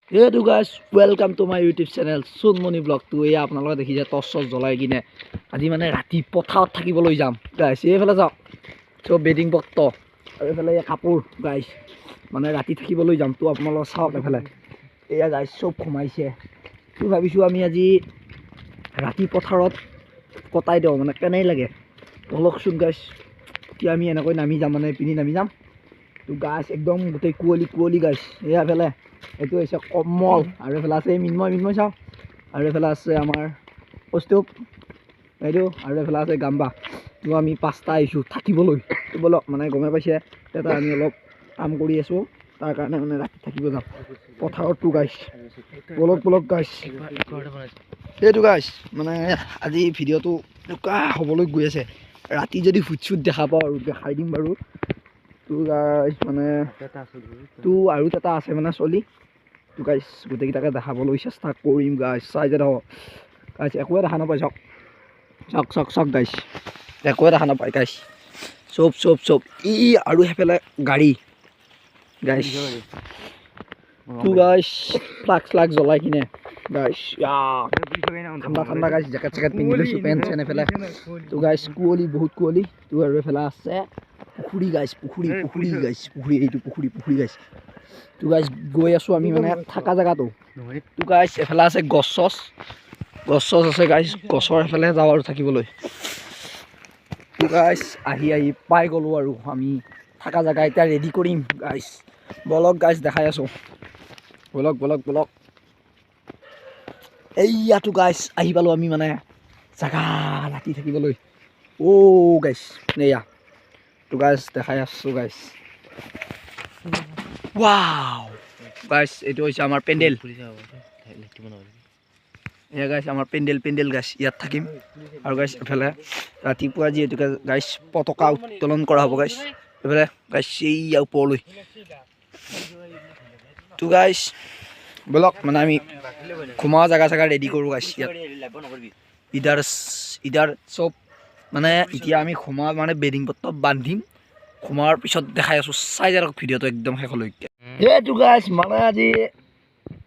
Hey to guys, welcome to my YouTube channel Sonmani Volg. To এই আপোনালোকে দেখিছে torch জ্বলাই কিনে আজি মানে ৰাতি পথাৰত থাকিবলৈ যাম গাইছ। এইফালে যাওক চব বেডিং পত্ৰ আৰু এইফালে কাপোৰ গাইছ, মানে ৰাতি থাকিবলৈ যাম। তো আপোনালোকে চাওক এইফালে এয়া গাইছ চব সোমাইছে। তো ভাবিছোঁ আমি আজি ৰাতি পথাৰত কটাই দিওঁ, মানে কেনেই লাগে বলকচোন গাইছ। এতিয়া আমি এনেকৈ নামি যাম, মানে পিনি নামি যাম। তো গাছ একদম গোটেই কুঁৱলী গাইছ। এয়া এইফালে এইটো হৈছে কমল আৰু এইফালে আছে মিন্ময় চাওঁ, আৰু এইফালে আছে আমাৰ কৌস্তুভ এইটো, আৰু এইফালে আছে গাম্বা। তো আমি পাঁচটা আহিছোঁ থাকিবলৈ। তো বলক, মানে গমে পাইছে তেতিয়া আমি অলপ কাম কৰি আছোঁ, তাৰ কাৰণে মানে ৰাতি থাকিব যাম পথাৰতটো গাইছ। বলক গাইছ, সেইটো গাইছ। মানে আজি ভিডিঅ'টো এনেকুৱা হ'বলৈ গৈ আছে। ৰাতি যদি ভূত দেখা পাওঁ আৰু দেখাই দিম বাৰু। তো গাইছ মানে তো আৰু এটা আছে মানে চলি। তো গাইছ গোটেইকেইটাকে দেখাবলৈ চেষ্টা কৰিম গাইছ। চাই যে দেখক গাইছ, একোৱে দেখা নাপায়। চাওক গাইছ, একোৱে দেখা নাপায় গাইছ। চব ই আৰু সেইফালে গাড়ী গাইছ। তো গাইছ ফ্লাগ জ্বলাই কিনে গাইছ ঠাণ্ডা গাইছ। জেকেট পিন্ধি লৈছোঁ, পেণ্ট চেন এইফালে। তো গাইছ কুঁৱলী, বহুত কুঁৱলী। তো আৰু এইফালে আছে পুখুৰী গাইছ, পুখুৰী এইটো পুখুৰী গাইছ। তো গাইছ গৈ আছোঁ আমি মানে থাকা জেগাটো। তো গাইছ এফালে আছে গছ আছে গাইছ, গছৰ এফালে যাওঁ আৰু থাকিবলৈ। তো গাইছ আহি পাই গ'লোঁ আৰু আমি থাকা জেগা। এতিয়া ৰেডি কৰিম গাইছ। বলক গাইছ দেখাই আছোঁ, বলক। এইয়াতো গাইছ আহি পালোঁ আমি মানে জেগা ৰাতি থাকিবলৈ। গাইছ এয়া তো গাইছ দেখাই আছোঁ গাইছ। ৱাও গাইছ, এইটো হৈছে আমাৰ পেণ্ডেল। এয়া গাইছ আমাৰ পেণ্ডেল গাইছ, ইয়াত থাকিম। আৰু গাইছ এফালে ৰাতিপুৱা যিহেতুকে গাইছ পতাকা উত্তোলন কৰা হ'ব গাইছ। এইফালে গাইছ এইয়া ওপৰলৈ। তো গাইছ বলক, মানে আমি ঘুমোৱা জেগা ৰেডি কৰোঁ গাইছ। ইদাৰ চব মানে এতিয়া আমি ঘুমোৱা মানে বেডিং পত্ৰ বান্ধিম। ঘুমোৱাৰ পিছত দেখাই আছোঁ, চাই যাওক ভিডিঅ'টো একদম শেষলৈকে। সেইটো গাইছ মানে আজি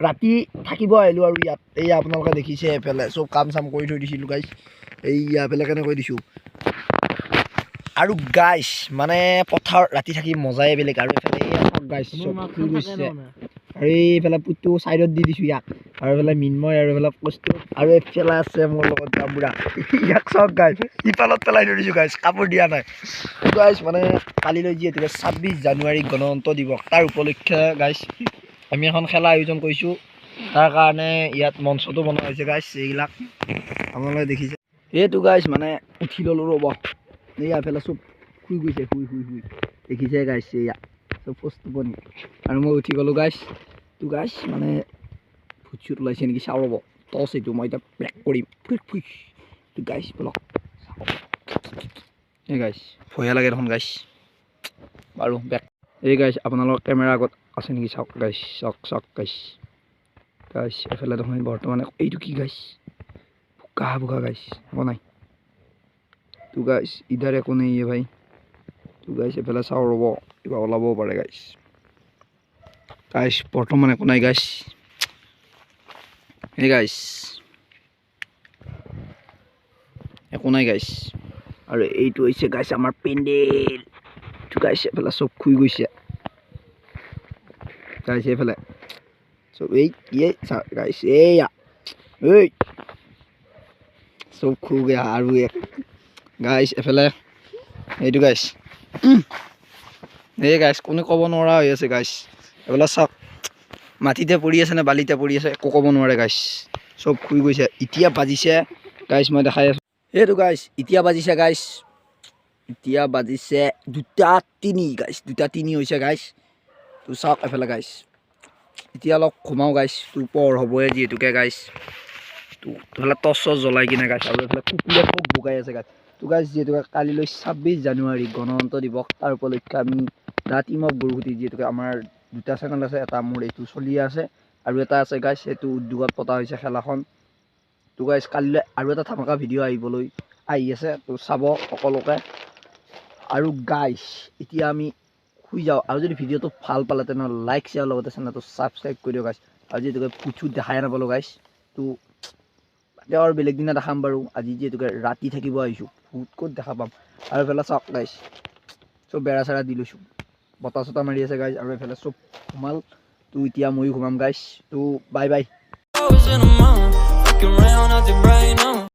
ৰাতি থাকিব আহিলোঁ আৰু ইয়াত। এইয়া আপোনালোকে দেখিছে এইফালে চব কাম চাম কৰি থৈ দিছিলোঁ গাইছ। এইয়া এইফালে কেনেকৈ দিছোঁ। আৰু গাইছ মানে পথাৰত ৰাতি থাকি মজাই বেলেগ। আৰু এইফালে এইয়া চব গাইছ চব শুই গৈছে। আৰু এইফালে পুতটো ছাইডত দি দিছোঁ ইয়াক, আৰু এইফালে মিন্ময়, আৰু এইফালে কৌস্তুভ, আৰু এইফালে আছে মোৰ লগত গামবুঢ়া। ইয়াক চব গাইছ ইফালত পেলাই থৈ দিছোঁ গাইছ, কাপোৰ দিয়া নাই গাইছ। মানে কালিলৈ যিহেতুকে 26 জানুৱাৰী গণতন্ত্ৰ দিৱস, তাৰ উপলক্ষে গাইছ আমি এখন খেলা আয়োজন কৰিছোঁ। তাৰ কাৰণে ইয়াত মঞ্চটো বনোৱা হৈছে গাইছ। এইবিলাক আপোনালোকে দেখিছে। এইটো গাইছ মানে উঠি ল'লোঁ ৰ'ব। এইয়া এইফালে চব শুই গৈছে, শুই দেখিছে গাইছ। এয়া চব টোপনি, আৰু মই উঠি গ'লোঁ গাইছ। তো গাইছ মানে ভূত ওলাইছে নেকি চাওঁ ৰ'ব। টৰ্চ এইটো মই এতিয়া ব্ৰেক কৰিম। তো গাইছ বলক এই গাইছ, ভয়ে লাগে দেখোন গাইছ। বাৰু বেক এই গাইছ আপোনালোকৰ কেমেৰা আগত আছে নেকি চাওক গাইছ। চাওক গাইছ এফালে দেখোন বৰ্তমানে এইটো কি গাইছ, বোকা গাইছ, একো নাই। তো গাইছ ইধাৰ একো নাই ভাই। তো গাইছ এফালে চাওঁ ৰ'ব, কিবা ওলাবও পাৰে গাইছ। বৰ্তমান একো নাই গাইছ। এই গাইছ একো নাই গাইছ। আৰু এইটো হৈছে গাইছ আমাৰ পেণ্ডেল। তো গাইছ এফালে চব শুই গৈছে গাইছ। এইফালে চব গাইছ এইয়া চব শুগে। আৰু এক গাইছ এফালে এইটো গাইছ এই গাইছ কোনো ক'ব নোৱাৰা হৈ আছে গাইছ। এইফালে চাওক মাটিতে পৰি আছে নে বালিতে পৰি আছে একো ক'ব নোৱাৰে গাইছ। চব শুই গৈছে। এতিয়া বাজিছে গাইছ, মই দেখাই আছোঁ। এইটো গাইছ এতিয়া বাজিছে গাইছ, এতিয়া বাজিছে 2:03 গাইছ, 2:03 হৈছে গাইছ। তো চাওক এফালে গাইছ। এতিয়া অলপ ঘুমাওঁ গাইছ, তো পোহৰ হ'বই যিহেতুকে গাইছ। তো এইফালে টৰ্চ জ্বলাই কিনে গাইছ, আৰু এইফালে কুকুৰে খুব ভোকাই আছে গাইছ। তো গাইছ যিহেতুকে কালিলৈ 26 জানুৱাৰী গণতন্ত্ৰ দিৱস, তাৰ উপলক্ষে আমি দা টিম অফ বৰগুটি, যিহেতুকে আমাৰ দুটা চেনেল আছে, এটা মোৰ এইটো চলিয়ে আছে, আৰু এটা আছে গাইছ এইটো উদ্যোগত পতা হৈছে খেলাখন। তো গাইছ কালিলৈ আৰু এটা ধামাকা ভিডিঅ' আহি আছে, তো চাব সকলোকে। আৰু গাইছ এতিয়া আমি শুই যাওঁ। আৰু যদি ভিডিঅ'টো ভাল পালে তেনেহ'লে লাইক শ্বেয়াৰ লগতে চেনেলটো ছাবস্ক্ৰাইব কৰি দিয়ক গাইছ। আৰু যিহেতুকে পুথুত দেখাই নাপালোঁ গাইছ তো তেওঁ আৰু বেলেগ দিনা দেখাম বাৰু আজি যিহেতুকে ৰাতি থাকিব আহিছোঁ ভূত ক'ত দেখা পাম আৰু এইফালে চাওক গাইছ চব বেৰা চেৰা দি লৈছোঁ বতাহ চতাহ মাৰি আছে গাইছ আৰু এইফালে চব সোমাল তো এতিয়া ময়ো ঘুমাম গাইছ তো বাই বাই